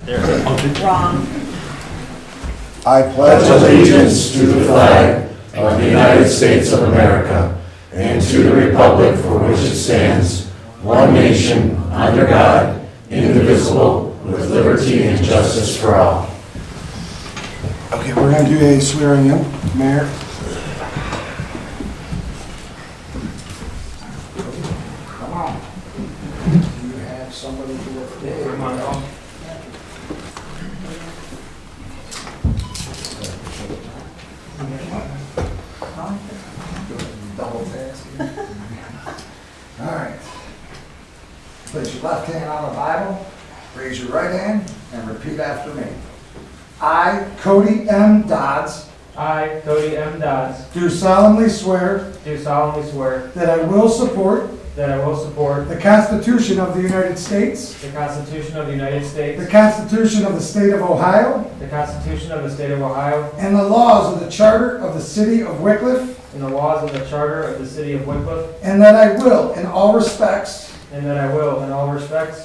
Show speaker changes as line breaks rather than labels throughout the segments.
Wrong.
I pledge allegiance to the flag of the United States of America and to the republic for which it stands, one nation, under God, indivisible, with liberty and justice for all. Okay, we're going to do a swearing in, Mayor. Come on. You have somebody do it today. Come on. Double task. All right. Place your left hand on the Bible, raise your right hand, and repeat after me. I, Cody M. Dodds,
I, Cody M. Dodds,
do solemnly swear
that
that I will support
I will support
the Constitution of the United States,
the Constitution of the United States,
the Constitution of the State of Ohio,
the Constitution of the State of Ohio,
and the laws of the Charter of the City of Wickliffe,
and the laws of the Charter of the City of Wickliffe,
and that I will, in all respects,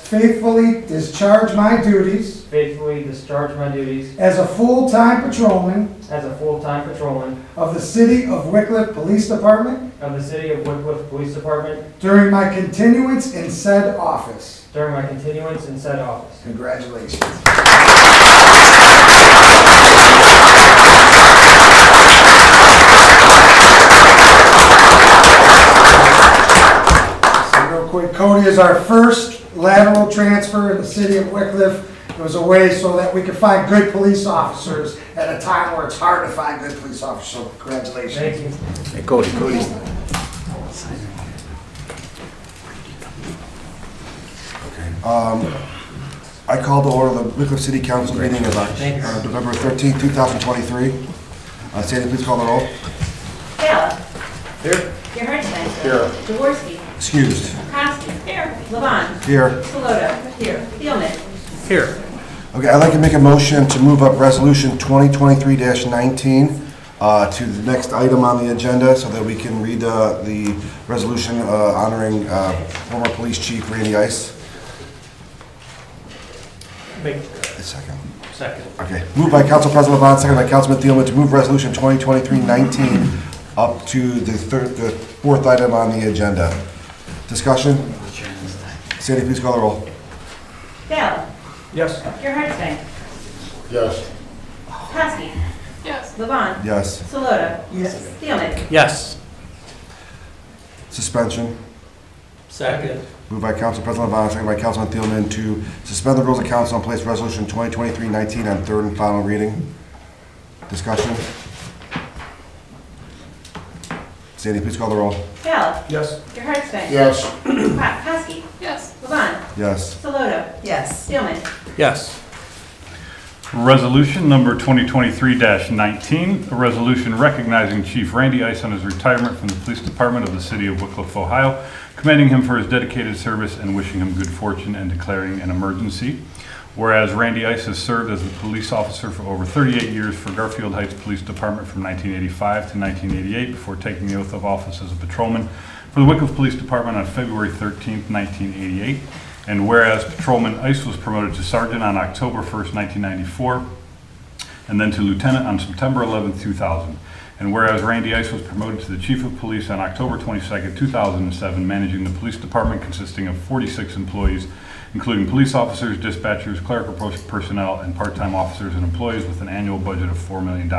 faithfully discharge my duties as a full-time patrolman of the City of Wickliffe Police Department during my continuance in said office. Congratulations. Cody is our first lateral transfer in the City of Wickliffe. It was a way so that we could find good police officers at a time where it's hard to find good police officers. So congratulations.
Thank you.
Hey, Cody.
Okay. I called to order the Wickliffe City Council meeting of November 13th, 2023. Sandy, please call the roll.
Taylor.
Here.
Gerhardstein.
Here.
Jaworski.
Excused.
Kosky. Here. Levon.
Here.
Salota. Here. Thielman.
Here.
Okay, I'd like to make a motion to move up Resolution 2023-19 to the next item on the agenda so that we can read the resolution honoring former Police Chief Randy Ice.
Make
A second.
second.
Okay, moved by Council President Levon, second by Councilman Thielman to move Resolution 2023-19 up to the fourth item on the agenda. Discussion? Sandy, please call the roll.
Taylor.
Yes.
Gerhardstein.
Yes.
Kosky. Yes. Levon.
Yes.
Salota. Yes. Thielman.
Yes.
Suspension.
Second.
Moved by Council President Levon, second by Councilman Thielman to suspend the rules of council and place Resolution 2023-19 on third and final reading. Discussion? Sandy, please call the roll.
Taylor.
Yes.
Gerhardstein.
Yes.
Kosky. Yes. Levon.
Yes.
Salota. Yes. Thielman.
Yes.
Resolution number 2023-19, a resolution recognizing Chief Randy Ice on his retirement from the Police Department of the City of Wickliffe, Ohio, commending him for his dedicated service and wishing him good fortune and declaring an emergency. Whereas Randy Ice has served as a police officer for over 38 years for Garfield Heights Police Department from 1985 to 1988 before taking the oath of office as a patrolman for the Wickliffe Police Department on February 13th, 1988. And whereas Patrolman Ice was promoted to Sergeant on October 1st, 1994, and then to Lieutenant on September 11th, 2000. And whereas Randy Ice was promoted to the Chief of Police on October 22nd, 2007, managing the police department consisting of 46 employees, including police officers, dispatchers, clerical personnel, and part-time officers and employees with an annual budget of $4 million.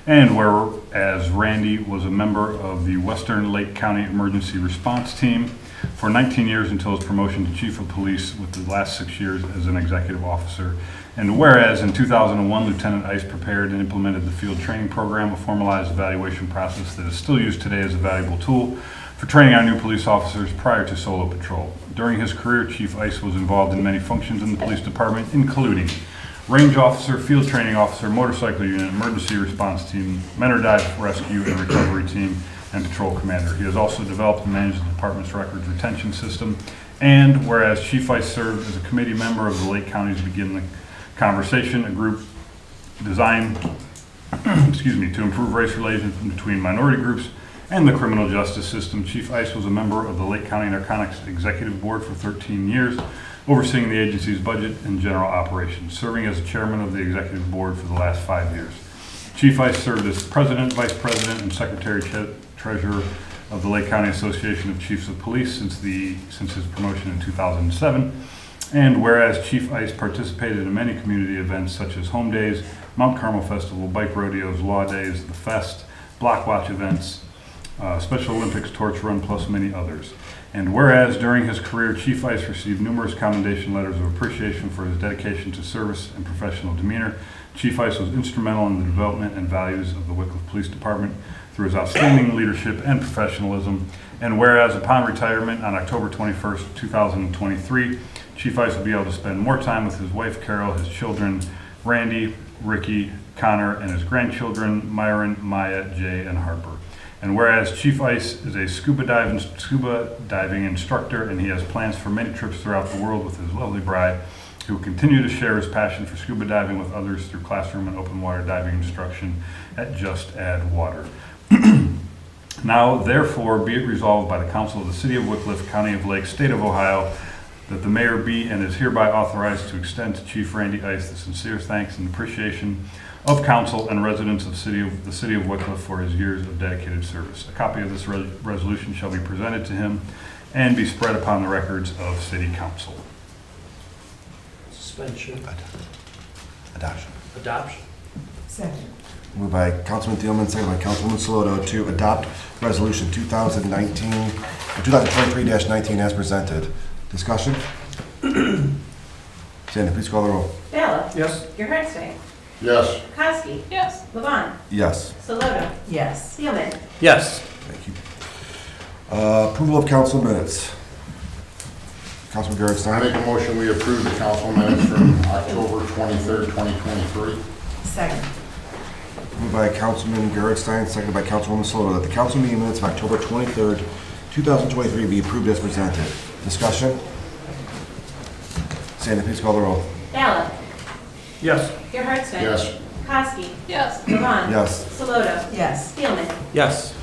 And whereas Randy was a member of the Western Lake County Emergency Response Team for 19 years until his promotion to Chief of Police, with the last 6 years as an executive officer. And whereas in 2001, Lieutenant Ice prepared and implemented the field training program, a formalized evaluation process that is still used today as a valuable tool for training our new police officers prior to solo patrol. During his career, Chief Ice was involved in many functions in the police department, including range officer, field training officer, motorcycle unit, emergency response team, men or dive rescue and recovery team, and patrol commander. He has also developed and managed the department's records retention system. And whereas Chief Ice served as a committee member of the Lake County's Begin the Conversation, a group designed to improve race relations between minority groups and the criminal justice system. Chief Ice was a member of the Lake County Narcotics Executive Board for 13 years, overseeing the agency's budget and general operations, serving as the chairman of the executive board for the last 5 years. Chief Ice served as president, vice president, and secretary treasurer of the Lake County Association of Chiefs of Police since his promotion in 2007. And whereas Chief Ice participated in many community events such as Home Days, Mount Carmel Festival, Bike Rodeos, Law Days, The Fest, Block Watch events, Special Olympics Torch Run, plus many others. And whereas during his career, Chief Ice received numerous commendation letters of appreciation for his dedication to service and professional demeanor, Chief Ice was instrumental in the development and values of the Wickliffe Police Department through his outstanding leadership and professionalism. And whereas upon retirement on October 21st, 2023, Chief Ice will be able to spend more time with his wife, Carol, his children, Randy, Ricky, Connor, and his grandchildren, Myron, Maya, Jay, and Harper. And whereas Chief Ice is a scuba diving instructor, and he has plans for many trips throughout the world with his lovely bride, who will continue to share his passion for scuba diving with others through classroom and open water diving instruction at Just Add Water. Now, therefore, be it resolved by the Council of the City of Wickliffe, County of Lake, State of Ohio, that the mayor be and is hereby authorized to extend to Chief Randy Ice the sincere thanks and appreciation of council and residents of the city of Wickliffe for his years of dedicated service. A copy of this resolution shall be presented to him and be spread upon the records of City Council.
Suspension.
Adoption.
Adoption.
Second.
Moved by Councilman Thielman, second by Councilwoman Saloto to adopt Resolution 2023-19 as presented. Discussion? Sandy, please call the roll.
Bella.
Yes.
Gerhardstein.
Yes.
Kowski. Yes. Levon.
Yes.
Saloto. Yes. Thielman.
Yes.
Thank you. Approval of council minutes. Councilman
I
Gerhardstein.
make a motion, we approve the council minutes from October 23rd, 2023.
Second.
Moved by Councilman Gerhardstein, seconded by Councilwoman Saloto, that the council meeting minutes of October 23rd, 2023 be approved as presented. Discussion? Sandy, please call the roll.
Bella.
Yes.
Gerhardstein.
Yes.
Kowski. Yes. Levon.
Yes.
Saloto. Yes. Thielman.
Yes.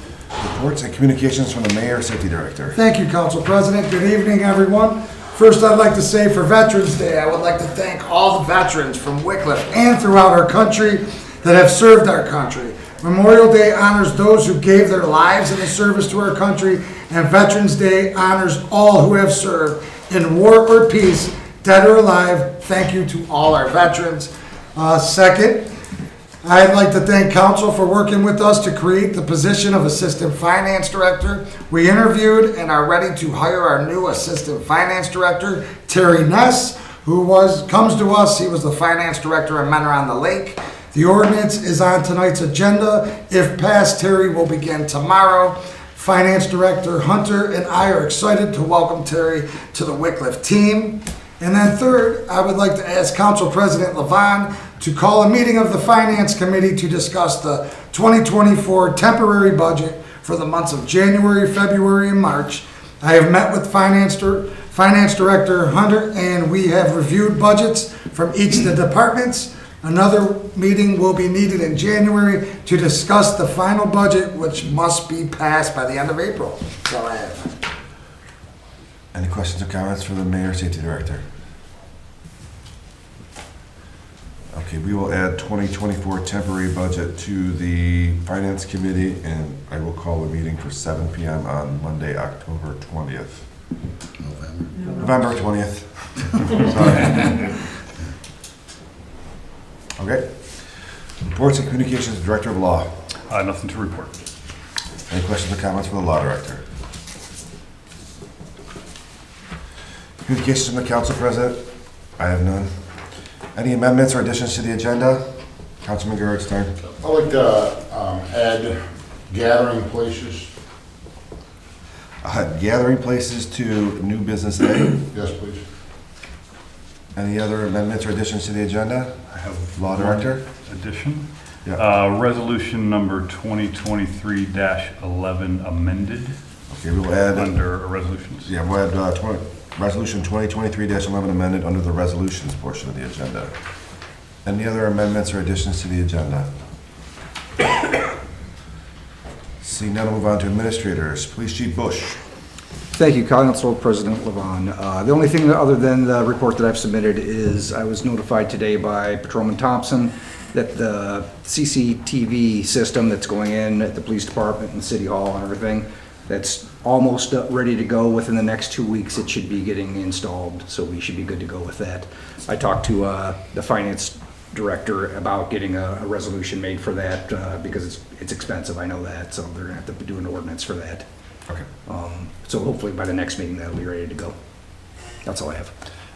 Reports and communications from the Mayor, Safety Director.
Thank you, Council President. Good evening, everyone. First, I'd like to say for Veterans Day, I would like to thank all the veterans from Wickliffe and throughout our country that have served our country. Memorial Day honors those who gave their lives in the service to our country, and Veterans Day honors all who have served in war or peace, dead or alive. Thank you to all our veterans. Second, I'd like to thank Council for working with us to create the position of Assistant Finance Director. We interviewed and are ready to hire our new Assistant Finance Director, Terry Ness, who comes to us. He was the Finance Director at Mentor on the Lake. The ordinance is on tonight's agenda. If passed, Terry will begin tomorrow. Finance Director Hunter and I are excited to welcome Terry to the Wickliffe team. And then third, I would like to ask Council President Levon to call a meeting of the Finance Committee to discuss the 2024 temporary budget for the months of January, February, and March. I have met with Finance Director Hunter, and we have reviewed budgets from each of the departments. Another meeting will be needed in January to discuss the final budget, which must be passed by the end of April. That's all I have.
Any questions or comments from the Mayor, Safety Director? Okay, we will add 2024 temporary budget to the Finance Committee, and I will call the meeting for 7 p.m. on Monday, October 20th. November 20th. Sorry. Okay. Reports and communications, Director of Law.
Nothing to report.
Any questions or comments from the Law Director? Communications from the Council President? I have none. Any amendments or additions to the agenda? Councilman Gerhardstein.
I'd like to add gathering places.
Gathering places to new business A.
Yes, please.
Any other amendments or additions to the agenda?
I have
Law Director?
addition.
Yeah.
Resolution number 2023-11 amended
Okay, we'll add.
under resolutions.
Yeah, we'll add Resolution 2023-11 amended under the resolutions portion of the agenda. Any other amendments or additions to the agenda? Seeing none, we'll move on to administrators. Police Chief Bush.
Thank you, Council President Levon. The only thing other than the report that I've submitted is I was notified today by Patrolman Thompson that the CCTV system that's going in at the police department and City Hall and everything, that's almost ready to go. Within the next 2 weeks, it should be getting installed, so we should be good to go with that. I talked to the finance director about getting a resolution made for that because it's expensive, I know that, so they're gonna have to do an ordinance for that.
Okay.
So hopefully by the next meeting, that'll be ready to go. That's all I have.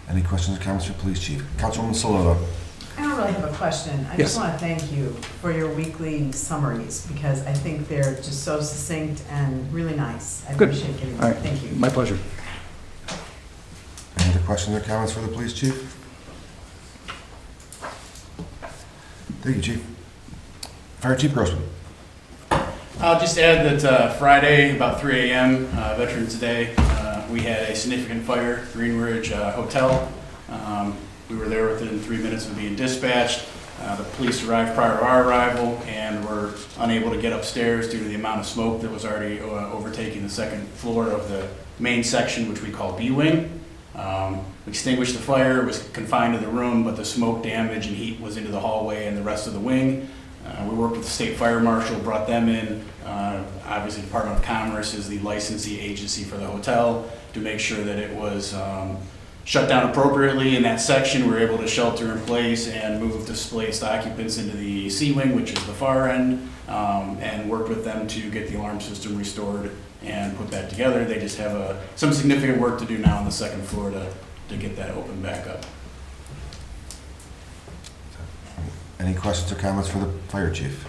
Any questions or comments for Police Chief? Councilwoman Saloto.
I don't really have a question. I
Yes.
just want to thank you for your weekly summaries because I think they're just so succinct and really nice. I
Good.
appreciate getting
All
them.
right.
Thank you.
My pleasure.
Any other questions or comments for the Police Chief? Thank you, Chief. Fire Chief Grossman.
I'll just add that Friday, about 3 a.m., Veterans Day, we had a significant fire, Green Ridge Hotel. We were there within 3 minutes of being dispatched. The police arrived prior to our arrival and were unable to get upstairs due to the amount of smoke that was already overtaking the second floor of the main section, which we call B-Wing. We extinguished the fire, it was confined to the room, but the smoke damage and heat was into the hallway and the rest of the wing. We worked with the state fire marshal, brought them in. Obviously, Department of Commerce is the licensee agency for the hotel to make sure that it was shut down appropriately in that section. We were able to shelter in place and move displaced occupants into the C wing, which is the far end, and worked with them to get the alarm system restored and put that together. They just have some significant work to do now on the second floor to get that open back up.
Any questions or comments for the Fire Chief?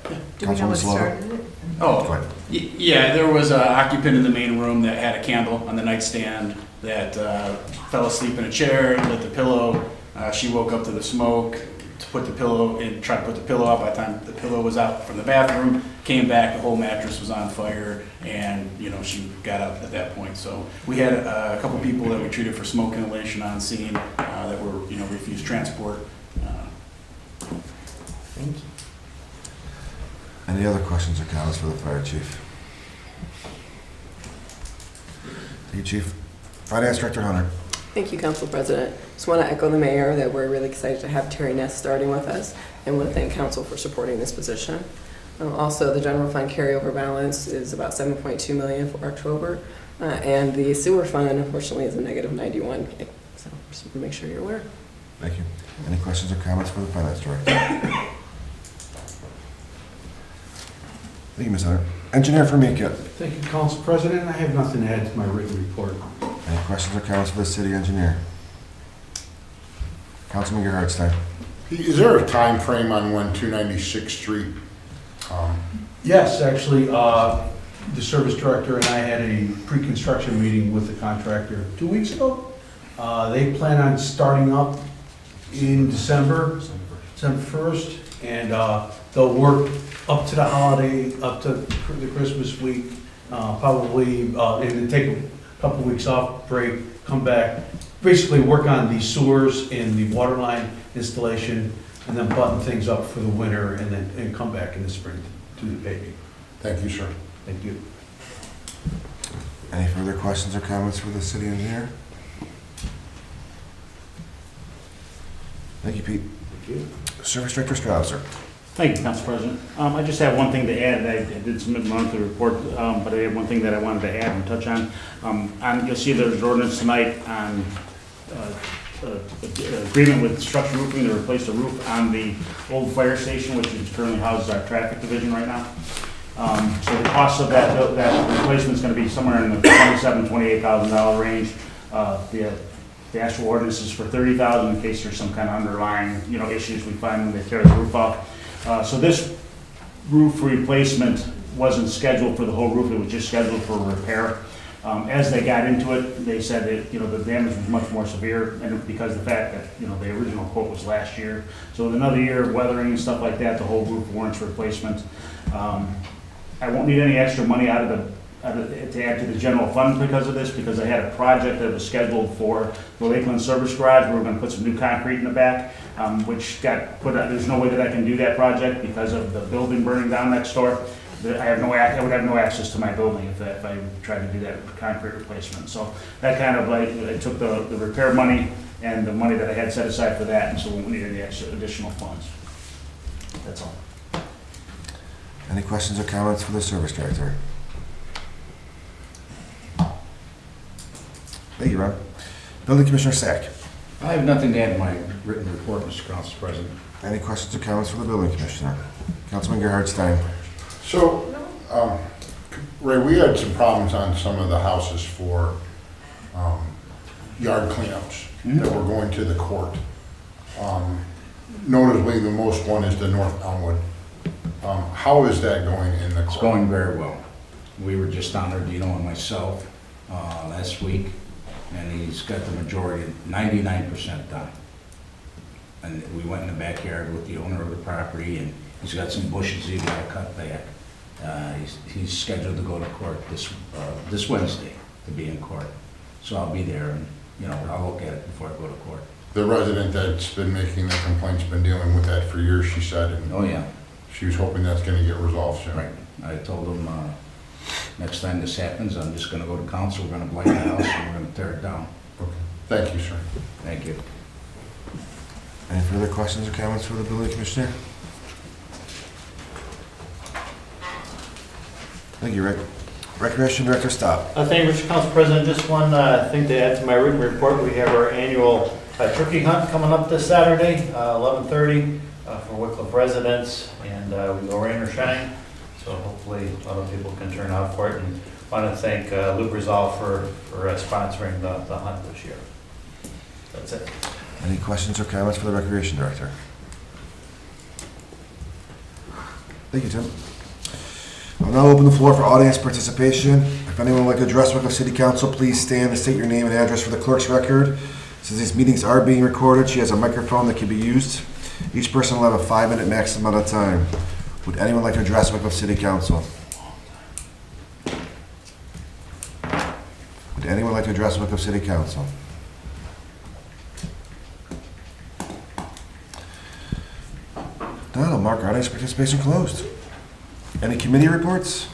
Do we know what
Councilwoman Saloto.
started it?
Oh,
Go ahead.
Yeah, there was an occupant in the main room that had a candle on the nightstand that fell asleep in a chair, lit the pillow. She woke up to the smoke, to put the pillow in, tried to put the pillow out. By the time the pillow was out from the bathroom, came back, the whole mattress was on fire, and she got up at that point. So we had a couple people that we treated for smoke inhalation on scene that were refused transport.
Thank you.
Any other questions or comments for the Fire Chief? Thank you, Chief. Finance Director Hunter.
Thank you, Council President. Just want to echo the mayor that we're really excited to have Terry Ness starting with us, and want to thank Council for supporting this position. Also, the general fund carryover balance is about $7.2 million for October, and the sewer fund, unfortunately, is a negative $91K. So just want to make sure you're aware.
Thank you. Any questions or comments for the Finance Director? Thank you, Ms. Hunter. Engineer Formica.
Thank you, Council President. I have nothing to add to my written report.
Any questions or comments for the City Engineer? Councilman Gerhardstein.
Is there a time frame on when 296th Street?
Yes, actually, the service director and I had a pre-construction meeting with the contractor 2 weeks ago. They plan on starting up in December 1st, and they'll work up to the holiday, up to the Christmas week, probably, and then take a couple weeks off, break, come back, basically work on the sewers and the water line installation, and then button things up for the winter, and come back in the spring to do the paving.
Thank you, sir.
Thank you.
Any further questions or comments for the City Engineer? Thank you, Pete.
Thank you.
Service Director Strouser.
Thank you, Council President. I just have one thing to add. I did submit my monthly report, but I have one thing that I wanted to add and touch on. You'll see there's an ordinance tonight on agreement with Structure Roofing to replace the roof on the old fire station, which is currently houses our traffic division right now. So the cost of that replacement is going to be somewhere in the $27,000 to $28,000 range. The actual ordinance is for $30,000 in case there's some kind of underlying issues we find when they tear the roof off. So this roof replacement wasn't scheduled for the whole roof, it was just scheduled for repair. As they got into it, they said that the damage was much more severe, and because of the fact that the original quote was last year. So with another year of weathering and stuff like that, the whole roof warrants replacement. I won't need any extra money to add to the general fund because of this, because I had a project that was scheduled for the Lakeland Service Garage. We were going to put some new concrete in the back, which got put out. There's no way that I can do that project because of the building burning down next door. I would have no access to my building if I tried to do that concrete replacement. So that kind of like, I took the repair money and the money that I had set aside for that, and so we needed the extra additional funds. That's all.
Any questions or comments for the service director? Thank you, Ron. Building Commissioner Sack.
I have nothing to add to my written report, Mr. Council President.
Any questions or comments for the building commissioner? Councilman Gerhard Stein.
So, Ray, we had some problems on some of the houses for yard cleanups that were going to the court. Notably, the most one is the North Elmwood. How is that going in the court?
It's going very well. We were just down there, Dino and myself, last week, and he's got the majority, 99% done. And we went in the backyard with the owner of the property, and he's got some bushes he's got to cut back. He's scheduled to go to court this Wednesday to be in court. So I'll be there, and I'll look at it before I go to court.
The resident that's been making the complaint's been dealing with that for years, she said. And
oh yeah.
She was hoping that's going to get resolved soon.
Right. I told him next time this happens, I'm just going to go to council. We're going to blight the house and we're going to tear it down.
Okay. Thank you, sir.
Thank you.
Any further questions or comments for the building commissioner? Thank you, Rick. Recreation Director, stop.
Thank you, Mr. Council President. Just one thing to add to my written report. We have our annual turkey hunt coming up this Saturday, 11:30, for Wickliffe residents, and we go rain or shine. So hopefully a lot of people can turn out for it. And want to thank Lubrizol for sponsoring the hunt this year. That's it.
Any questions or comments for the Recreation Director? Thank you, Tim. I'll now open the floor for audience participation. If anyone would like to address Wickliffe City Council, please stand and state your name and address for the clerk's record. Since these meetings are being recorded, she has a microphone that can be used. Each person will have a 5-minute maximum amount of time. Would anyone like to address Wickliffe City Council? Would anyone like to address Wickliffe City Council? None, I'll mark audience participation closed. Any committee reports?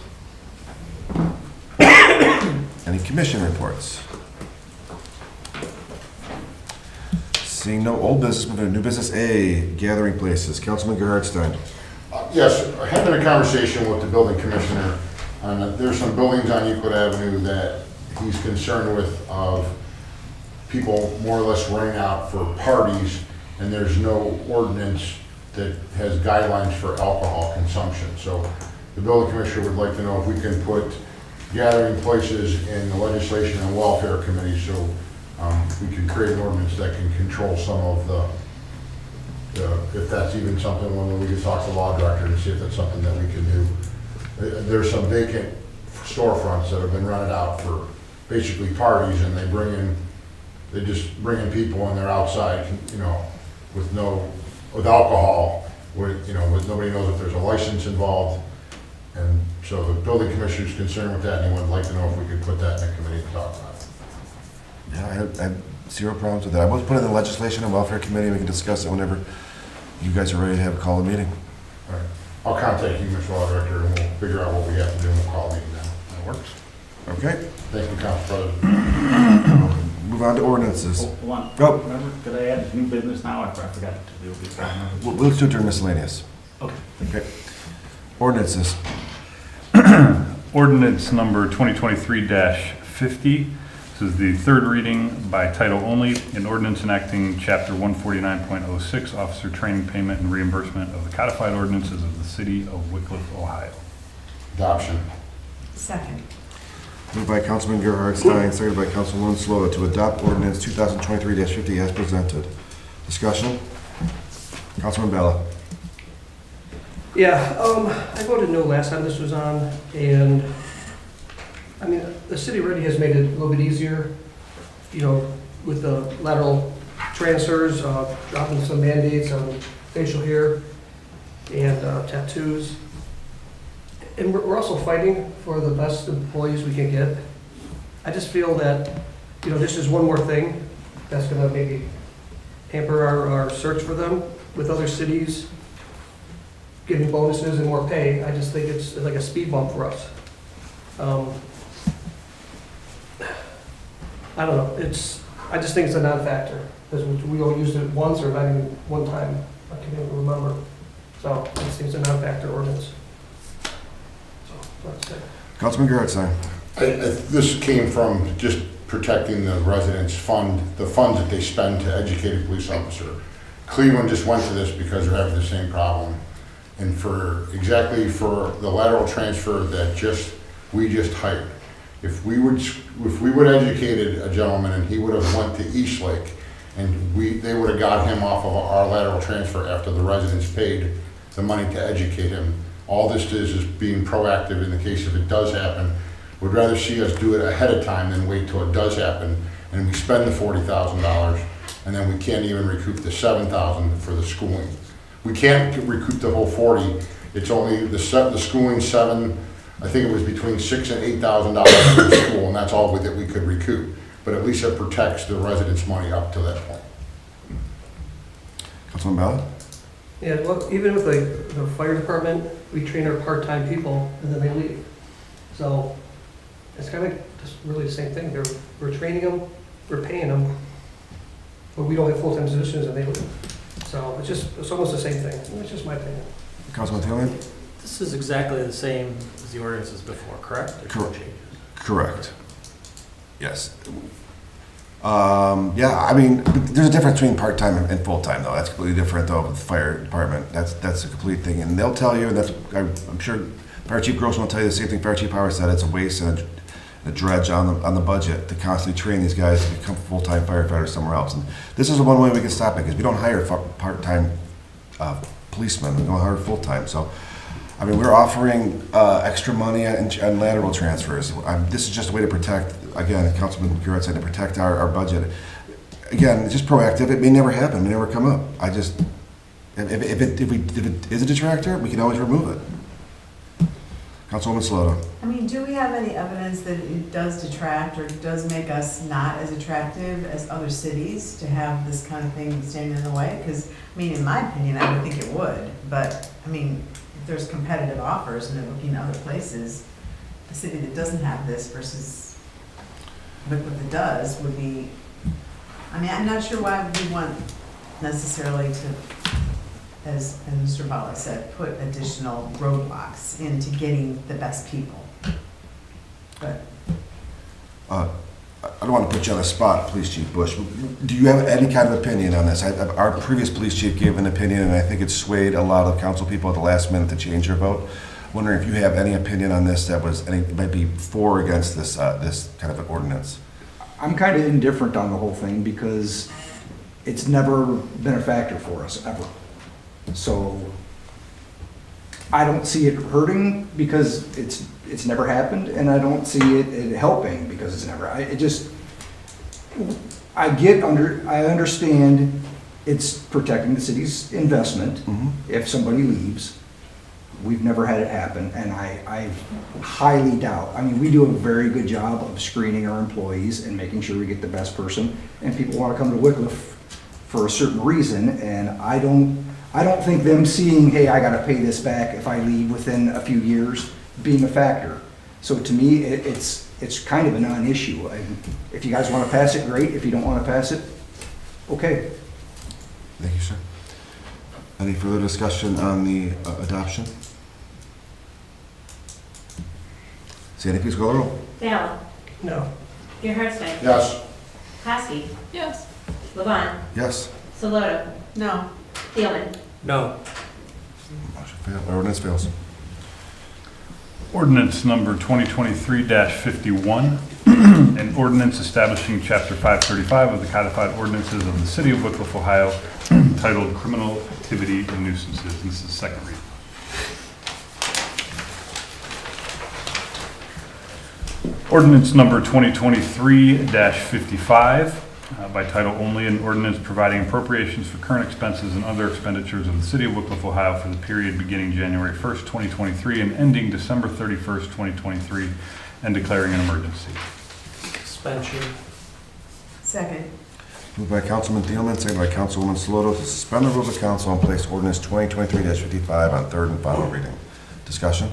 Any commission reports? Seeing no old business, moving to new business A, gathering places. Councilman Gerhard Stein.
Yes, having a conversation with the building commissioner. There's some buildings on Euclid Avenue that he's concerned with of people more or less running out for parties, and there's no ordinance that has guidelines for alcohol consumption. So the building commissioner would like to know if we can put gathering places in the legislation and welfare committee, so we can create an ordinance that can control some of if that's even something, when we can talk to the law director and see if that's something that we can do. There's some vacant storefronts that have been rented out for basically parties, and they just bring in people and they're outside, with alcohol, with nobody knows if there's a license involved. And so the building commissioner's concerned with that, and he would like to know if we could put that in the committee to talk about.
Yeah, I have zero problems with that. I will put it in the legislation and welfare committee. We can discuss it whenever you guys are ready to have a call a meeting.
All right. I'll contact you, Mr. Law Director, and we'll figure out what we have to do, and we'll call a meeting now.
That works. Okay.
Thank you, Council President.
Move on to ordinances.
Hold on.
Go.
Remember, could I add new business now? I forgot to do it before.
We'll do it during miscellaneous.
Okay.
Okay. Ordinances.
Ordinance number 2023-50. This is the third reading by title only, an ordinance enacting Chapter 149.06, Officer Training Payment and Reimbursement of the Codified Ordinances of the City of Wickliffe, Ohio.
Adoption.
Second.
Moved by Councilman Gerhard Stein, seconded by Councilwoman Slota to adopt ordinance 2023-50 as presented. Discussion? Councilman Bella.
Yeah, I voted no last time this was on, and, I mean, the city already has made it a little bit easier, with the lateral transfers, dropping some mandates on facial hair and tattoos. And we're also fighting for the best employees we can get. I just feel that, this is one more thing that's gonna maybe hamper our search for them with other cities. getting bonuses and more pay. I just think it's like a speed bump for us. I don't know, I just think it's a non-factor, because we only used it once, or not even one time, I can't even remember. So, it seems a non-factor ordinance. So, that's it.
Councilman Gerhardt.
This came from just protecting the residents' the funds that they spend to educate a police officer. Cleveland just went to this because they're having the same problem. And for the lateral transfer that we just hired, if we would educated a gentleman and he would have went to Eastlake and they would have got him off of our lateral transfer after the residents paid the money to educate him. All this is being proactive in the case if it does happen. We'd rather see us do it ahead of time than wait till it does happen and we spend the $40,000 and then we can't even recoup the $7,000 for the schooling. We can't recoup the whole 40. It's only the schooling $7,000. I think it was between $6,000 and $8,000 for the school, and that's all that we could recoup. But at least it protects the residents' money up to that point.
Councilman Ballard?
Yeah, well, even with the fire department, we train our part-time people and then they leave. So it's kind of just really the same thing. We're training them, we're paying them, but we don't have full-time positions and they leave. So it's almost the same thing. It's just my opinion.
Councilman Taylor?
This is exactly the same as the ordinances before, correct? There's no changes.
Correct. Yes. Yeah, I mean, there's a difference between part-time and full-time, though. That's completely different, though, with the fire department. That's a complete thing, and they'll tell you, and I'm sure Fire Chief Grossman will tell you the same thing Fire Chief Howard said. It's a waste and a dredge on the budget to constantly train these guys to become full-time firefighters somewhere else. And this is the one way we can stop it, because we don't hire part-time policemen. We don't hire full-time. So, I mean, we're offering extra money on lateral transfers. This is just a way to protect, again, Councilman Garrett said, to protect our budget. Again, it's just proactive. It may never happen. It may never come up. If it is a detractor, we can always remove it. Councilwoman Slaughter.
I mean, do we have any evidence that it does detract or does make us not as attractive as other cities to have this kind of thing standing in the way? Because, I mean, in my opinion, I would think it would. But, I mean, if there's competitive offers and they're looking at other places, a city that doesn't have this versus what it does would be, I mean, I'm not sure why we want necessarily to, as Mr. Bala said, put additional roadblocks into getting the best people. But
I don't want to put you on the spot, Police Chief Bush. Do you have any kind of opinion on this? Our previous police chief gave an opinion, and I think it swayed a lot of council people at the last minute to change their vote. Wondering if you have any opinion on this that might be for or against this kind of an ordinance.
I'm kind of indifferent on the whole thing because it's never been a factor for us, ever. So I don't see it hurting because it's never happened, and I don't see it helping because it's never. I understand it's protecting the city's investment.
Mm-hmm.
If somebody leaves, we've never had it happen, and I highly doubt. I mean, we do a very good job of screening our employees and making sure we get the best person, and people want to come to Wickliffe for a certain reason, and I don't think them seeing, hey, I got to pay this back if I leave within a few years, being a factor. So to me, it's kind of a non-issue. If you guys want to pass it, great. If you don't want to pass it, okay.
Thank you, sir. Any further discussion on the adoption? Sandy, please call the roll.
Ballard.
No.
Gerhardt.
Yes.
Kosky.
Yes.
Levon.
Yes.
Saloto.
no,
Thielman.
No.
Motion fails. Ordinance fails.
Ordinance number 2023-51, an ordinance establishing Chapter 535 of the Codified Ordinances of the City of Wickliffe, Ohio, titled Criminal Activity and Nuisances. And this is the second reading. Ordinance number 2023-55, by title only, an ordinance providing appropriations for current expenses and other expenditures of the City of Wickliffe, Ohio for the period beginning January 1st, 2023 and ending December 31st, 2023, and declaring an emergency.
Suspension.
second,
Moved by Councilman Thielman, seconded by Councilwoman Saloto to suspend the rules of council and place ordinance 2023-55 on third and final reading. Discussion?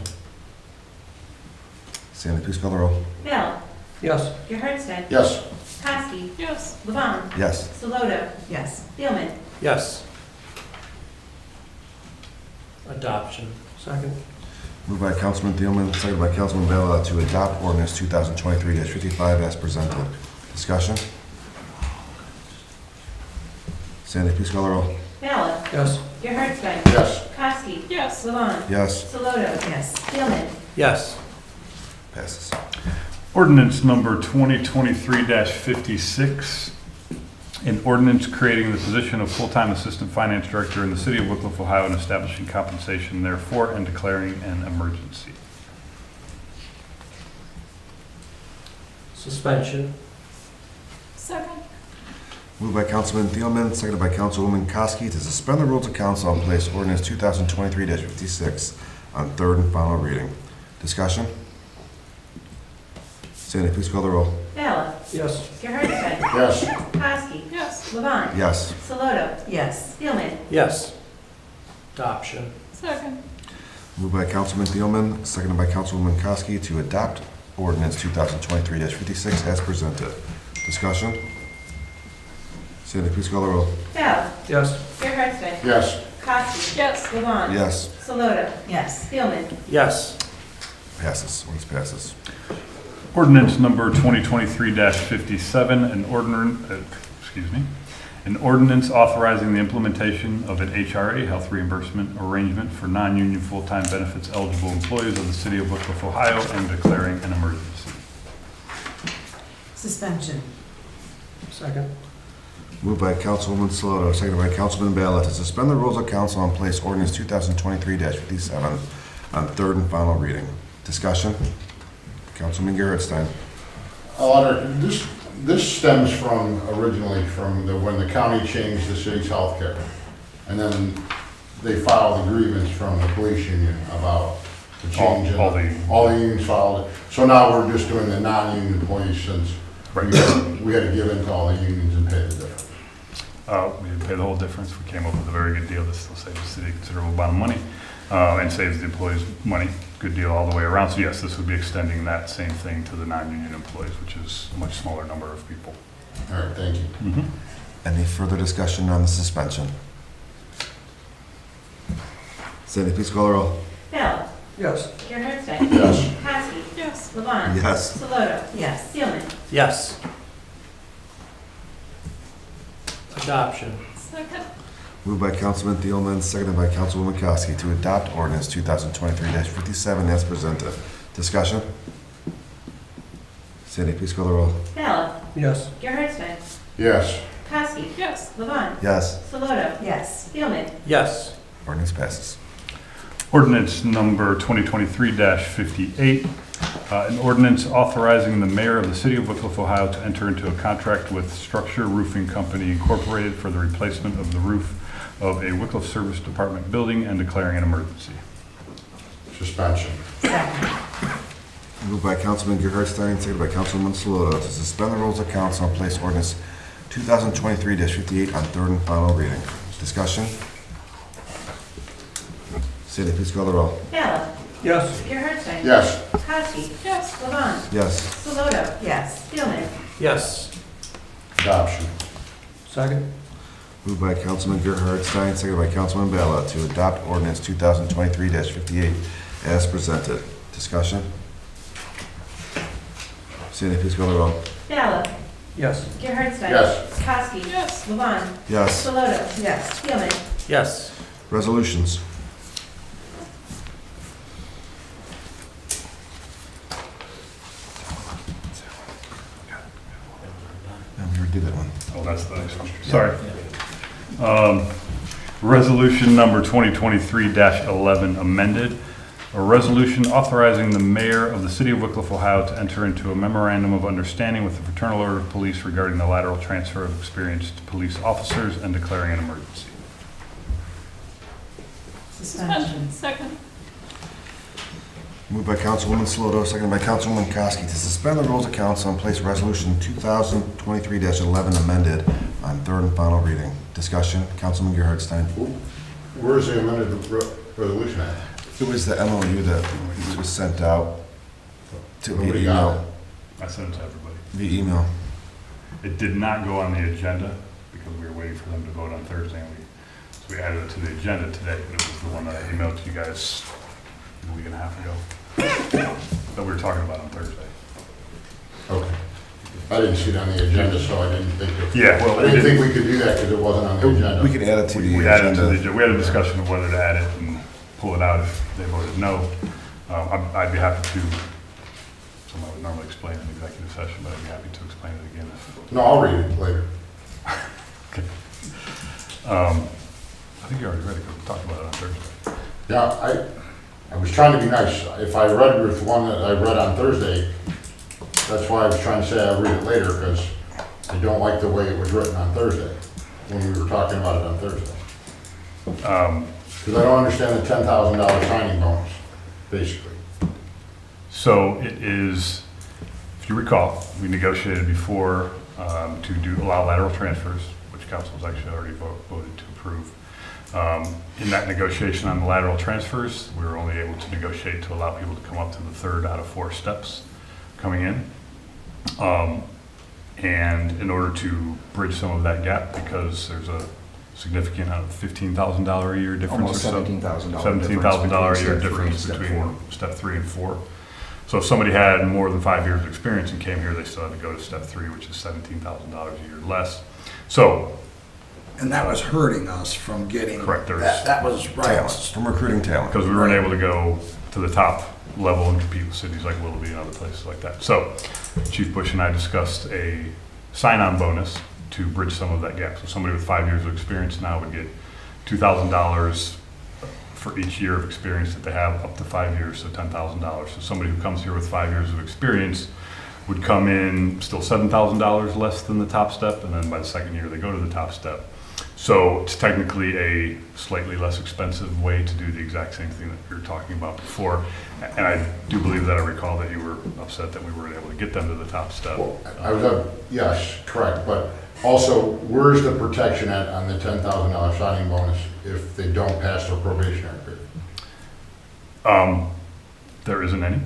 Sandy, please call the roll.
Bill.
Yes.
Gerhardstein.
Yes.
Kowski. Yes. Levon.
Yes.
Saloto.
Yes.
Thielman.
Yes. Adoption.
Second.
Moved by Councilman Thielman, seconded by Councilman Bella to adopt ordinance 2023-55 as presented. Discussion? Sandy, please call the roll.
Bill.
Yes.
Gerhardstein.
Yes.
Kowski. Yes. Levon.
Yes.
Saloto.
Yes.
Thielman.
Yes.
Passes.
Ordinance number 2023-56, an ordinance creating the position of full-time assistant finance director in the city of Wickliffe, Ohio, and establishing compensation therefore and declaring an emergency.
Suspension.
Second.
Moved by Councilman Thielman, seconded by Councilwoman Kosky to suspend the rules of council and place ordinance 2023-56 on third and final reading. Discussion? Sandy, please call the roll.
Bill.
Yes.
Gerhardstein.
Yes.
Kowski. Yes. Levon.
Yes.
Saloto.
Yes.
Thielman.
Yes. Adoption.
Second.
Moved by Councilman Thielman, seconded by Councilwoman Kosky to adopt ordinance 2023-56 as presented. Discussion? Sandy, please call the roll.
Bill.
Yes.
Gerhardstein.
Yes.
Kowski. Yes. Levon.
Yes.
Saloto.
Yes.
Thielman.
Yes.
Passes. Ordinance passes.
Ordinance number 2023-57, an ordinance authorizing the implementation of an HRA, health reimbursement arrangement for non-union full-time benefits eligible employees of the city of Wickliffe, Ohio, and declaring an emergency.
Suspension.
Second.
Moved by Councilwoman Saloto, seconded by Councilman Ballot to suspend the rules of council and place ordinance 2023-57 on third and final reading. Discussion? Councilman Gerhardstein.
This stems from, originally from when the county changed the city's healthcare. And then they filed a grievance from the police union about the change.
All
the unions filed it. So now we're just doing the non-union employees since we had to give in to all the unions and pay the difference.
We didn't pay the whole difference. We came up with a very good deal that still saves the city a considerable amount of money and saves the employees money. Good deal all the way around. So yes, this would be extending that same thing to the non-union employees, which is a much smaller number of people.
All right, thank you.
Any further discussion on the suspension? Sandy, please call the roll.
Bill.
Yes.
Gerhardstein.
Yes.
Kowski. Yes. Levon.
Yes.
Saloto.
Yes.
Thielman.
Yes. Adoption.
Second.
Moved by Councilman Thielman, seconded by Councilwoman Kosky to adopt ordinance 2023-57 as presented. Discussion? Sandy, please call the roll.
Bill.
Yes.
Gerhardstein.
Yes.
Kowski. Yes. Levon.
Yes.
Saloto.
Yes.
Thielman.
Yes.
Ordinance passes.
Ordinance number 2023-58, an ordinance authorizing the mayor of the city of Wickliffe, Ohio to enter into a contract with Structure Roofing Company Incorporated for the replacement of the roof of a Wickliffe Service Department building and declaring an emergency.
Suspension.
Second.
Moved by Councilman Gerhardstein, seconded by Councilwoman Saloto to suspend the rules of council and place ordinance 2023-58 on third and final reading. Discussion? Sandy, please call the roll.
Bill.
Yes.
Gerhardstein.
Yes.
Kowski. Yes. Levon.
Yes.
Saloto.
Yes.
Thielman.
Yes.
Adoption.
Second.
Moved by Councilman Gerhardstein, seconded by Councilman Bella to adopt ordinance 2023-58 as presented. Discussion? Sandy, please call the roll.
Bill.
Yes.
Gerhardstein.
Yes.
Kowski. Yes. Levon.
Yes.
Saloto.
Yes.
Thielman.
Yes.
Resolutions. Yeah, we already did that one.
Oh, that's the next one. Sorry. Resolution number 2023-11 amended. A resolution authorizing the mayor of the city of Wickliffe, Ohio to enter into a memorandum of understanding with the Fraternal Order of Police regarding the lateral transfer of experienced police officers and declaring an emergency.
Suspension.
Second.
Moved by Councilwoman Saloto, seconded by Councilwoman Kosky to suspend the rules of council and place resolution 2023-11 amended on third and final reading. Discussion, Councilman Gerhardstein.
Where's the amended resolution at?
It was the MOU that was sent out to via
Nobody got
email.
I sent it to everybody.
Via email.
It did not go on the agenda because we were waiting for them to vote on Thursday. So we added it to the agenda today, but it was the one that I emailed to you guys a week and a half ago that we were talking about on Thursday.
Okay. I didn't see it on the agenda, so I didn't think it.
Yeah, well,
I didn't think we could do that because it wasn't on the agenda.
We could add it to the
We added it to
agenda.
the agenda. We had a discussion of whether to add it and pull it out if they voted no. I'd be happy to, someone would normally explain in executive session, but I'd be happy to explain it again.
No, I'll read it later.
Okay. I think you already read it because we talked about it on Thursday.
Yeah, I was trying to be nice. If I read with one that I read on Thursday, that's why I was trying to say I'll read it later, because I don't like the way it was written on Thursday, when we were talking about it on Thursday. Because I don't understand the $10,000 signing bonus, basically.
So it is, if you recall, we negotiated before to allow lateral transfers, which council has actually already voted to approve. In that negotiation on the lateral transfers, we were only able to negotiate to allow people to come up to the 3rd out of 4 steps coming in. And in order to bridge some of that gap, because there's a significant $15,000 a year difference.
Almost
or so,
$17,000
$17,000 a year
difference
difference
between
between step 3 and 4. So if somebody had more than 5 years of experience and came here, they still had to go to step 3, which is $17,000 a year less. So.
And that was hurting us from getting.
Correct.
That was
Talent, from recruiting talent.
Because we weren't able to go to the top level and compete with cities like Little and other places like that. So Chief Bush and I discussed a sign-on bonus to bridge some of that gap. So somebody with 5 years of experience now would get $2,000 for each year of experience that they have up to 5 years, so $10,000. So somebody who comes here with 5 years of experience would come in still $7,000 less than the top step, and then by the second year they go to the top step. So it's technically a slightly less expensive way to do the exact same thing that we were talking about before. And I do believe that I recall that you were upset that we weren't able to get them to the top step.
Well, I was yes, correct, but also, where's the protection on the $10,000 signing bonus if they don't pass their probationary period?
There isn't any.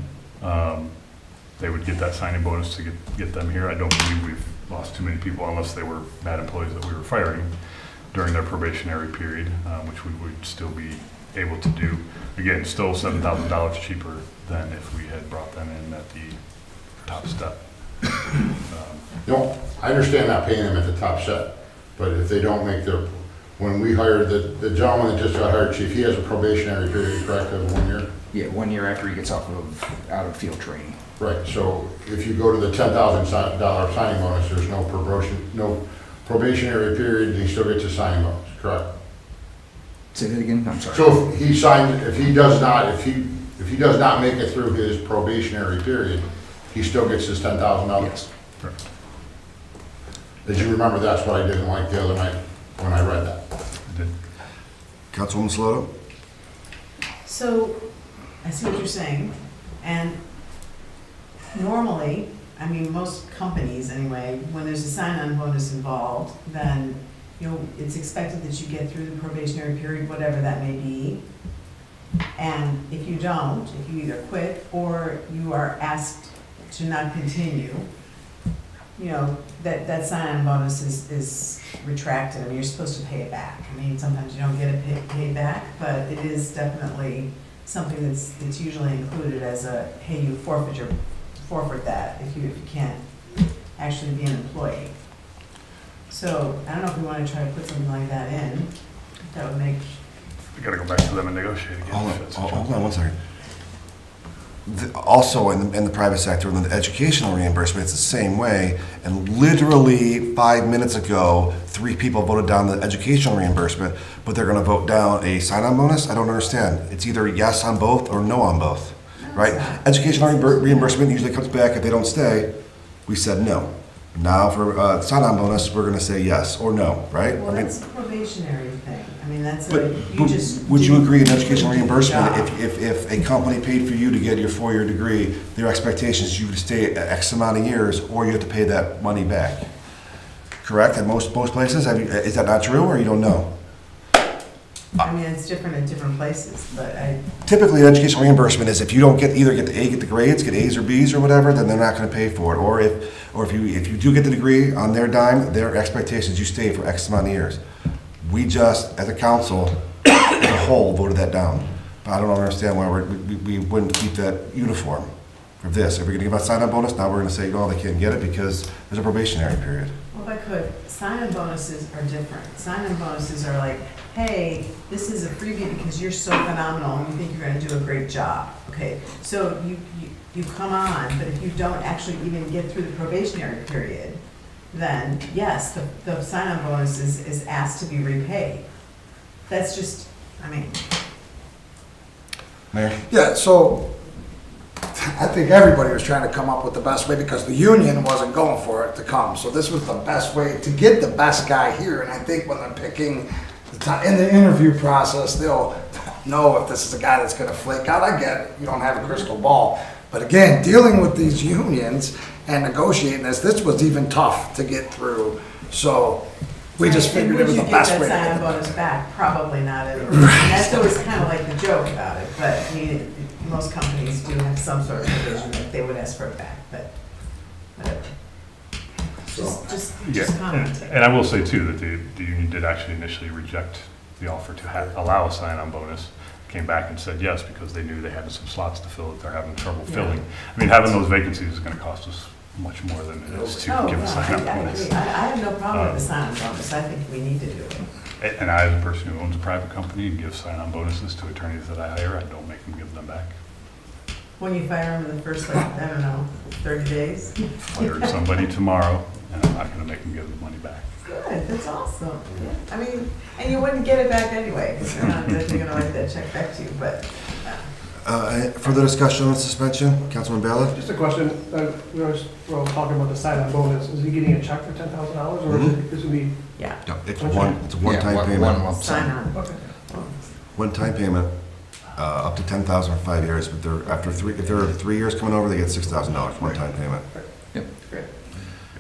They would get that signing bonus to get them here. I don't believe we've lost too many people unless they were bad employees that we were firing during their probationary period, which we would still be able to do. Again, still $7,000 cheaper than if we had brought them in at the top step.
No, I understand not paying them at the top step, but if they don't make their, when we hired the gentleman that just got hired, Chief, he has a probationary period, correct, of 1 year?
Yeah, 1 year after he gets out of field training.
Right, so if you go to the $10,000 signing bonus, there's no probationary period, and he still gets a signing bonus, correct?
Say that again, I'm sorry.
So if he signs, if he does not make it through his probationary period, he still gets his $10,000?
Yes.
Correct.
Did you remember that's what I didn't like the other night when I read that?
I did.
Councilwoman Sloto?
So, I see what you're saying, and normally, I mean, most companies anyway, when there's a sign-on bonus involved, then, you know, it's expected that you get through the probationary period, whatever that may be. And if you don't, if you either quit or you are asked to not continue, you know, that sign-on bonus is retracted. I mean, you're supposed to pay it back. I mean, sometimes you don't get it paid back, but it is definitely something that's usually included as a, hey, you forfeit that if you can't actually be an employee. So I don't know if we want to try to put something like that in. That would make.
We gotta go back to them and negotiate again.
Hold on 1 second. Also, in the private sector, in the educational reimbursement, it's the same way. And literally 5 minutes ago, 3 people voted down the educational reimbursement, but they're going to vote down a sign-on bonus? I don't understand. It's either yes on both or no on both, right? Educational reimbursement usually comes back if they don't stay. We said no. Now for sign-on bonus, we're going to say yes or no, right?
Well, that's a probationary thing. I mean, that's
But would you agree in educational reimbursement, if a company paid for you to get your 4-year degree, their expectation is you would stay X amount of years, or you have to pay that money back? correct, at most places? Is that not true, or you don't know?
I mean, it's different in different places, but
Typically, education reimbursement is if you don't get the grades, get A's or B's or whatever, then they're not gonna pay for it. Or if you do get the degree on their dime, their expectations, you stay for X amount of years. We just, as a council, as a whole, voted that down. But I don't understand why we wouldn't keep that uniform for this. If we're gonna give out sign-on bonus, now we're gonna say, no, they can't get it because there's a probationary period.
well, if I could, sign-on bonuses are different. Sign-on bonuses are like, hey, this is a freebie because you're so phenomenal and we think you're gonna do a great job. Okay, so you come on, but if you don't actually even get through the probationary period, then yes, the sign-on bonus is asked to be repaid. That's just, I mean.
Mayor?
Yeah, so I think everybody was trying to come up with the best way because the union wasn't going for it to come. So this was the best way to get the best guy here. And I think when they're picking in the interview process, they'll know if this is a guy that's going to flake out. I get it. You don't have a crystal ball. But again, dealing with these unions and negotiating this was even tough to get through. So we just figured it was the best way.
Would you get that sign-on bonus back? Probably not anyway. And that's always kind of like the joke about it, but I mean, most companies do have some sort of provision that they would ask for it back, but whatever. Just comment.
And I will say too, that the union did actually initially reject the offer to allow a sign-on bonus. Came back and said yes, because they knew they had some slots to fill that they're having trouble filling. I mean, having those vacancies is gonna cost us much more than it is to give a sign-on bonus.
I have no problem with the sign-on bonus. I think we need to do it.
And I, as a person who owns a private company and gives sign-on bonuses to attorneys that I hire, I don't make them give them back.
When you fire them in the first, like, I don't know, 30 days?
Hire somebody tomorrow, and I'm not gonna make them give the money back.
Good, that's awesome. I mean, and you wouldn't get it back anyway, because you're not gonna write that check back to you, but.
Further discussion on suspension? Councilman Ballard?
Just a question, we're all talking about the sign-on bonus, is he getting a check for $10,000 or is it be?
Yeah.
No, it's a one-time payment.
Sign on.
Okay.
One-time payment, up to $10,000 for 5 years, but if there are 3 years coming over, they get $6,000, one-time payment.
Great.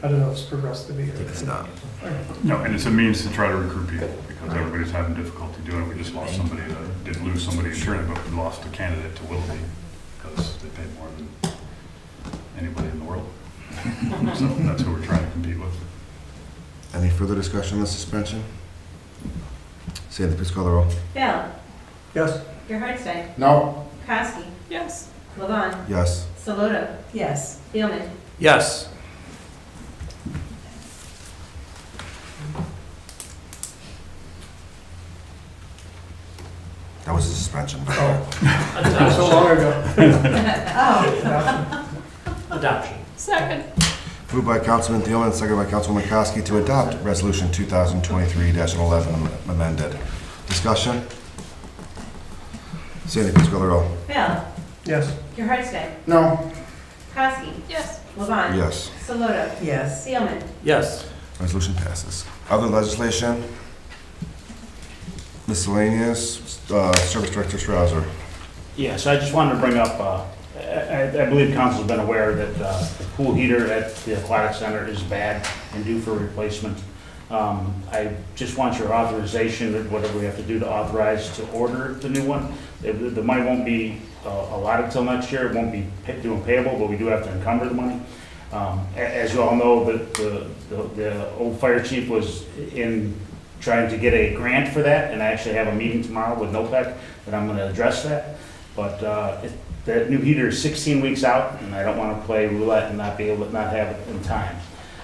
I don't know if it's progressed to be.
It's not.
No, and it's a means to try to recruit people, because everybody's having difficulty doing it. We just lost somebody, didn't lose somebody internally, but we lost a candidate to Willoughby, because they paid more than anybody in the world. So that's who we're trying to compete with.
Any further discussion on the suspension? Sandy, please call the roll.
Bell.
Yes.
Gerhardstein.
No.
Kosky. Yes. Levon.
Yes.
Saloto.
Yes.
Thielman.
Yes.
That was a suspension.
So long ago.
Adoption. Second.
Moved by Councilman Thielman, seconded by Councilwoman Koski to adopt Resolution 2023-11 amended. Discussion? Sandy, please call the roll.
Bell.
Yes.
Gerhardstein.
No.
Kosky. Yes. Levon.
Yes.
Saloto.
Yes.
Thielman.
Yes.
Resolution passes. Other legislation? Miscellaneous, Service Director Strouser.
Yeah, so I just wanted to bring up, I believe council's been aware that the pool heater at the aquatic center is bad and due for replacement. I just want your authorization, that whatever we have to do to authorize to order the new one. The money won't be allotted till next year, it won't be doing payable, but we do have to encumber the money. As you all know, the old fire chief was in trying to get a grant for that, and I actually have a meeting tomorrow with NOPEC that I'm gonna address that. But the new heater is 16 weeks out, and I don't wanna play roulette and not be able to not have it in time.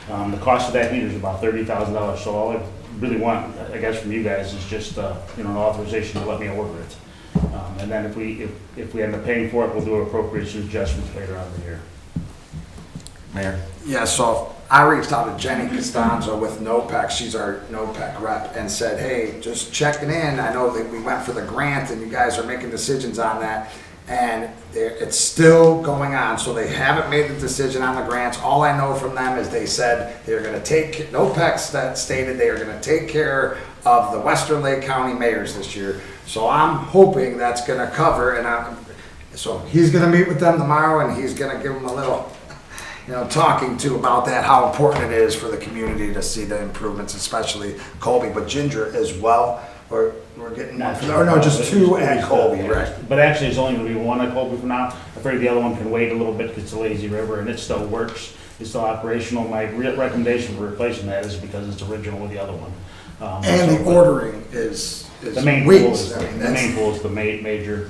The cost of that heater is about $30,000, so all I really want, I guess, from you guys is just, an authorization to let me order it. And then if we end up paying for it, we'll do appropriation adjustments later on in the year.
Mayor?
Yeah, so I reached out to Jenny Costanzo with NOPEC, she's our NOPEC rep, and said, hey, just checking in, I know that we went for the grant and you guys are making decisions on that, and it's still going on, so they haven't made the decision on the grants. All I know from them is they said they're gonna take, NOPEC stated they are gonna take care of the Western Lake County mayors this year, so I'm hoping that's gonna cover, so he's gonna meet with them tomorrow and he's gonna give them a little, talking to about that, how important it is for the community to see the improvements, especially Colby, but Ginger as well. We're getting one, or no, just two at Colby, right?
But actually, it's only gonna be one at Colby for now. I figured the other one can wait a little bit because it's a lazy river and it still works. It's still operational. My recommendation for replacing that is because it's original with the other one.
And the ordering is
the main
weeks.
pool is,
I mean,
the main pool is the major.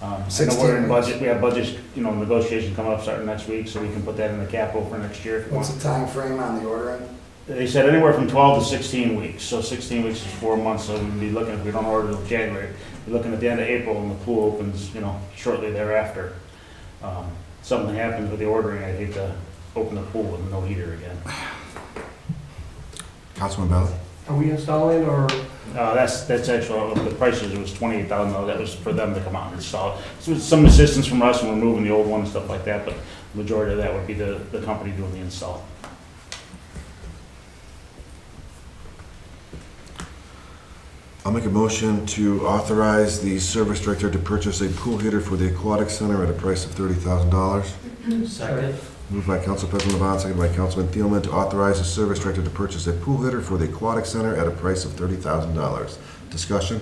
I know
16
we're in
weeks.
budget, we have budgets, negotiation coming up starting next week, so we can put that in the capital for next year if you
What's
want.
the time frame on the ordering?
They said anywhere from 12 to 16 weeks, so 16 weeks is 4 months, so we'd be looking, if we don't order till January, we're looking at the end of April and the pool opens, shortly thereafter. Something happens with the ordering, I'd hate to open the pool with no heater again.
Councilman Ballard?
Are we installing or?
That's actually, the prices, it was $28,000, that was for them to come out and install it. So it's some assistance from us when removing the old one and stuff like that, but the majority of that would be the company doing the install.
I'll make a motion to authorize the service director to purchase a pool heater for the aquatic center at a price of $30,000.
Second.
Moved by Council President Levon, seconded by Councilman Thielman to authorize the service director to purchase a pool heater for the aquatic center at a price of $30,000. Discussion?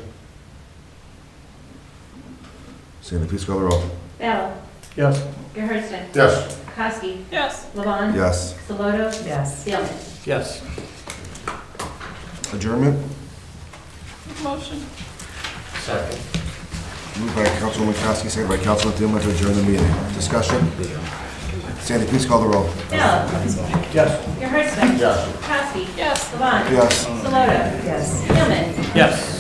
Sandy, please call the roll.
Battle.
Yes.
Gerhardson.
Yes.
Kowski. Yes. Levon.
Yes.
Saloto.
Yes.
Thielman.
Yes.
Adjournment?
Motion. Second.
Moved by Councilwoman Kowski, seconded by Councilman Thielman to adjourn the meeting. Discussion? Sandy, please call the roll.
Battle.
Yes.
Gerhardson.
Yes.
Kowski. Yes. Levon.
Yes.
Saloto.
Yes.
Thielman.
Yes.